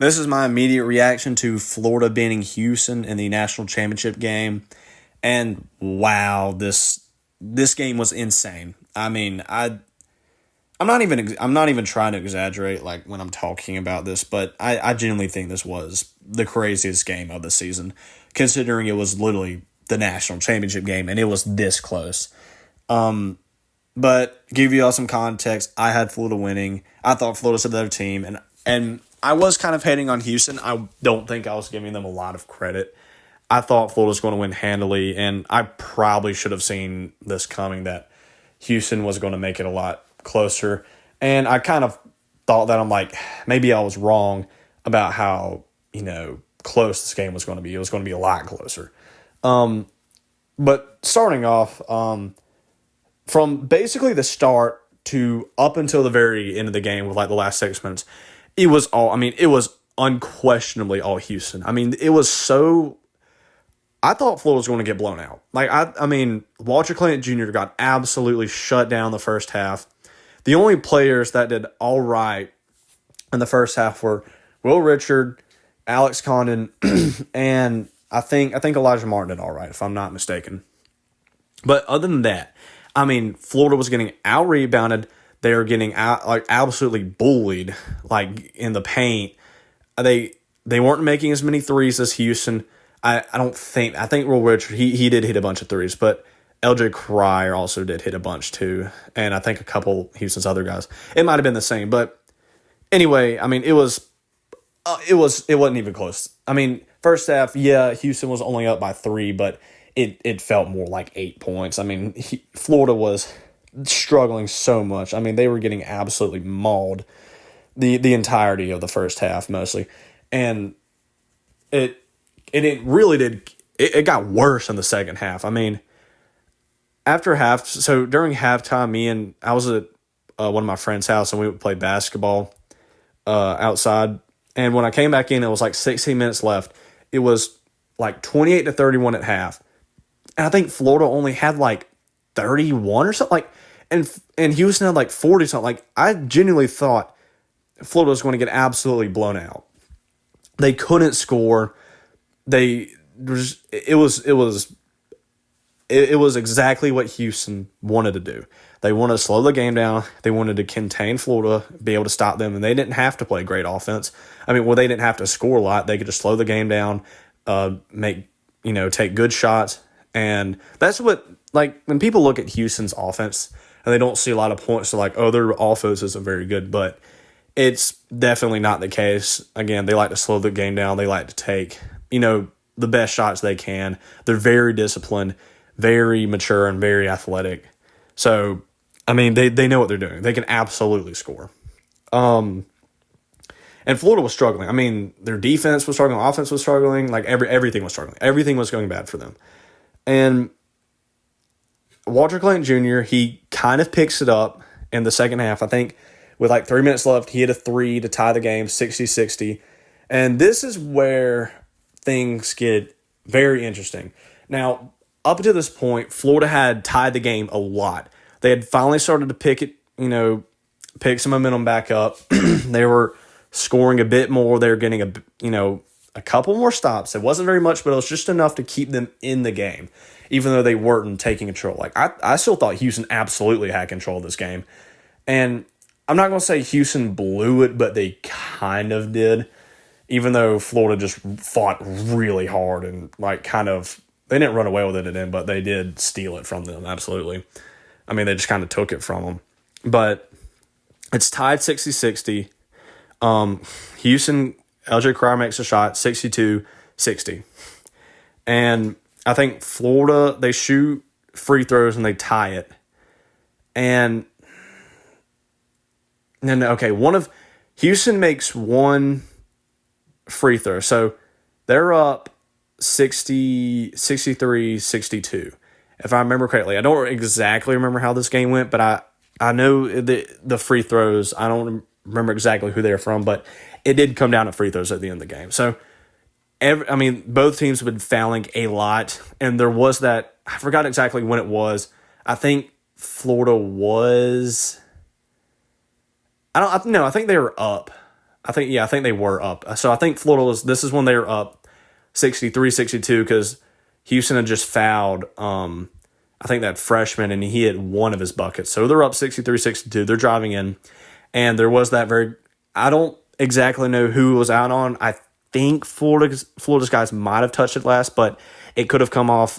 This is my immediate reaction to Florida beating Houston in the national championship game. And wow, this game was insane. I mean, I'm not even trying to exaggerate like when I'm talking about this, but I genuinely think this was the craziest game of the season, considering it was literally the national championship game and it was this close. But give you all some context, I had Florida winning. I thought Florida was a better team, and I was kind of hating on Houston. I don't think I was giving them a lot of credit. I thought Florida was going to win handily, and I probably should have seen this coming that Houston was going to make it a lot closer. And I kind of thought that I'm like, maybe I was wrong about how, close this game was going to be. It was going to be a lot closer. But starting off, from basically the start to up until the very end of the game with like the last 6 minutes, it was unquestionably all Houston. I mean, it was so. I thought Florida was going to get blown out. Walter Clayton Jr. got absolutely shut down the first half. The only players that did all right in the first half were Will Richard, Alex Condon, and I think Elijah Martin did all right, if I'm not mistaken. But other than that, Florida was getting out-rebounded. They were getting absolutely bullied, in the paint. They weren't making as many threes as Houston. I think Will Richard, he did hit a bunch of threes, but LJ Cryer also did hit a bunch too. And I think a couple Houston's other guys. It might have been the same, but anyway, it wasn't even close. First half, yeah, Houston was only up by 3, but it felt more like 8 points. Florida was struggling so much. They were getting absolutely mauled the entirety of the first half mostly. And it really did. It got worse in the second half. During halftime, I was at one of my friend's house and we would play basketball outside. And when I came back in, it was like 16 minutes left. It was like 28-31 at half. And I think Florida only had like 31 or something. And Houston had like 40 something. I genuinely thought Florida was going to get absolutely blown out. They couldn't score. It was exactly what Houston wanted to do. They wanted to slow the game down. They wanted to contain Florida, be able to stop them, and they didn't have to play great offense. They didn't have to score a lot. They could just slow the game down, take good shots, and that's what when people look at Houston's offense and they don't see a lot of points, they're like, oh, their offense isn't very good, but it's definitely not the case. Again, they like to slow the game down. They like to take the best shots they can. They're very disciplined, very mature, and very athletic. So, they know what they're doing. They can absolutely score. And Florida was struggling. Their defense was struggling, offense was struggling, everything was struggling. Everything was going bad for them. And Walter Clayton Jr., he kind of picks it up in the second half. I think with 3 minutes left, he hit a 3 to tie the game, 60-60. And this is where things get very interesting. Now, up until this point, Florida had tied the game a lot. They had finally started to pick some momentum back up. They were scoring a bit more. They were getting a couple more stops. It wasn't very much, but it was just enough to keep them in the game, even though they weren't taking control. I still thought Houston absolutely had control of this game. And I'm not going to say Houston blew it, but they kind of did. Even though Florida just fought really hard and they didn't run away with it at the end, but they did steal it from them, absolutely. They just kind of took it from them. But it's tied 60-60. Houston, LJ Cryer makes a shot, 62-60. And I think Florida, they shoot free throws and they tie it. And then, Houston makes one free throw. So they're up 63-62, if I remember correctly. I don't exactly remember how this game went, but I know the free throws. I don't remember exactly who they're from, but it did come down to free throws at the end of the game. So, both teams have been fouling a lot, and there was that. I forgot exactly when it was. I think Florida was. I think they were up I think they were up. So I think Florida this is when they were up 63-62 because Houston had just fouled, I think that freshman, and he hit one of his buckets. So they're up 63-62. They're driving in, and there was that I don't exactly know who it was out on. I think Florida's guys might have touched it last, but it could have come off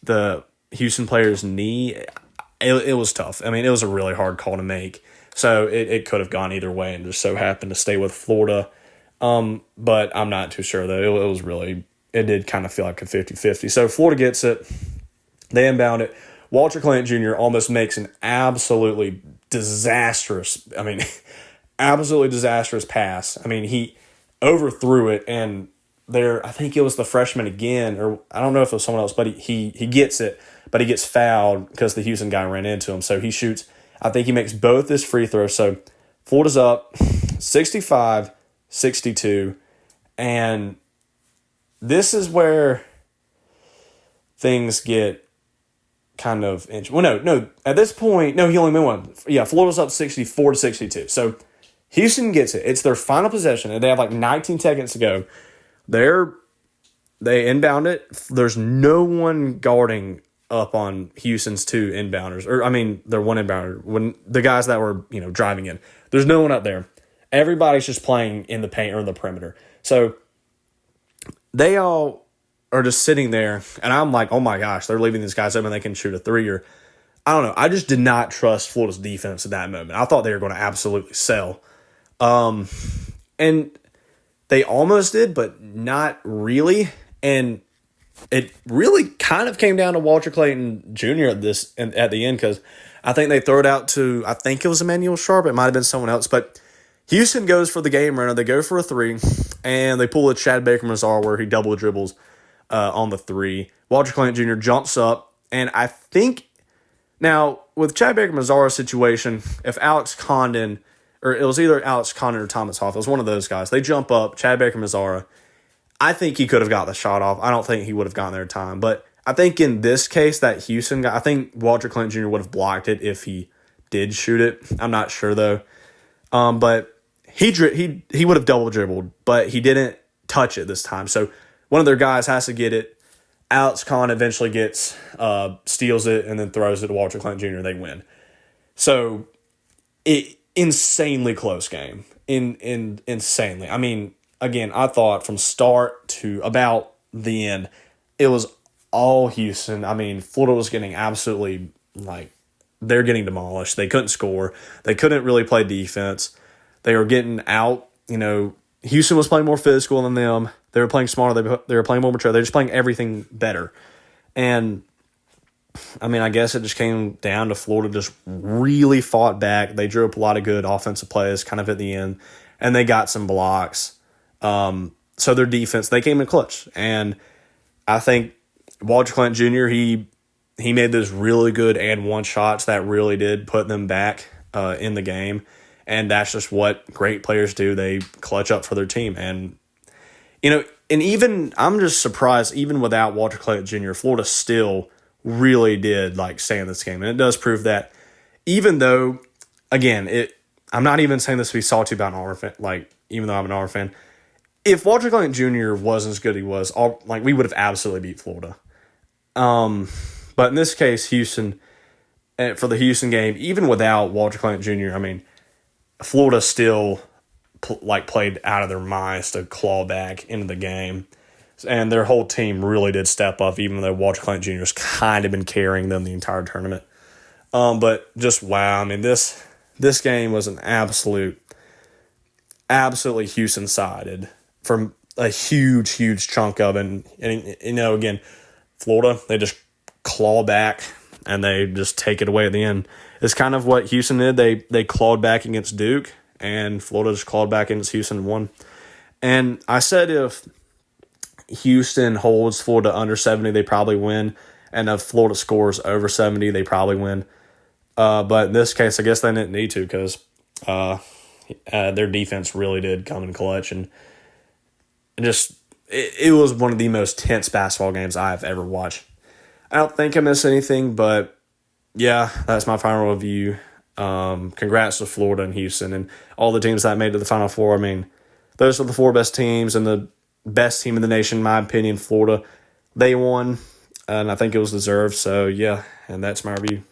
the Houston player's knee. It was tough. I mean, it was a really hard call to make. So it could have gone either way and just so happened to stay with Florida. But I'm not too sure, though. It did kind of feel like a 50-50. So Florida gets it. They inbound it. Walter Clayton Jr. almost makes an absolutely disastrous pass. I mean, he overthrew it, and I think it was the freshman again, or I don't know if it was someone else, but he gets it, but he gets fouled because the Houston guy ran into him. So he shoots. I think he makes both his free throws. So Florida's up 65-62, and this is where things get kind of no. At this point, no, he only made one. Yeah, Florida's up 64-62. So Houston gets it. It's their final possession, and they have like 19 seconds to go. They inbound it. There's no one guarding up on Houston's two inbounders, or I mean, their one inbounder. When the guys that were driving in, there's no one up there. Everybody's just playing in the paint or in the perimeter. So they all are just sitting there, and I'm like, oh my gosh, they're leaving these guys open. They can shoot a three, or I don't know. I just did not trust Florida's defense at that moment. I thought they were going to absolutely sell. And they almost did, but not really. And it really kind of came down to Walter Clayton Jr. at the end, because I think they throw it out to, I think it was Emmanuel Sharp. It might have been someone else, but Houston goes for the game winner. They go for a three, and they pull a Chad Baker-Mazara where he double dribbles on the three. Walter Clayton Jr. jumps up, and I think now with Chad Baker-Mazara's situation, if Alex Condon, or it was either Alex Condon or Thomas Hoff, it was one of those guys. They jump up, Chad Baker-Mazara. I think he could have got the shot off. I don't think he would have gotten there in time, but I think in this case, that Houston guy, I think Walter Clayton Jr. would have blocked it if he did shoot it. I'm not sure though. But he would have double dribbled, but he didn't touch it this time. So one of their guys has to get it. Alex Kahn eventually steals it and then throws it to Walter Clayton Jr. They win. So insanely close game. Insanely. I mean, again, I thought from start to about the end, it was all Houston. I mean, Florida was getting absolutely, they're getting demolished. They couldn't score. They couldn't really play defense. They were getting out. Houston was playing more physical than them. They were playing smarter. They were playing more mature. They were just playing everything better. And, I mean, I guess it just came down to Florida just really fought back. They drew up a lot of good offensive plays kind of at the end, and they got some blocks. So their defense, they came in clutch. And I think Walter Clinton Jr., he made those really good and one shots that really did put them back in the game. And that's just what great players do. They clutch up for their team. And, and even I'm just surprised, even without Walter Clayton Jr., Florida still really did stay in this game. And it does prove that, even though, again, I'm not even saying this to be salty about an Auburn fan, even though I'm an Auburn fan. If Walter Clayton Jr. wasn't as good as he was, we would have absolutely beat Florida. But in this case, Houston, for the Houston game, even without Walter Clayton Jr., I mean, Florida still played out of their minds to claw back into the game. And their whole team really did step up, even though Walter Clayton Jr. has kind of been carrying them the entire tournament. But just wow, I mean, this game was an absolutely Houston-sided from a huge, huge chunk of it. And again, Florida, they just claw back and they just take it away at the end. It's kind of what Houston did. They clawed back against Duke, and Florida just clawed back against Houston and won. And I said if Houston holds Florida under 70, they probably win. And if Florida scores over 70, they probably win. But in this case, I guess they didn't need to, because their defense really did come in clutch. And it was one of the most tense basketball games I've ever watched. I don't think I missed anything, but yeah, that's my final review. Congrats to Florida and Houston and all the teams that made it to the Final Four. I mean, those are the four best teams and the best team in the nation, in my opinion, Florida. They won, and I think it was deserved. So, yeah, and that's my review.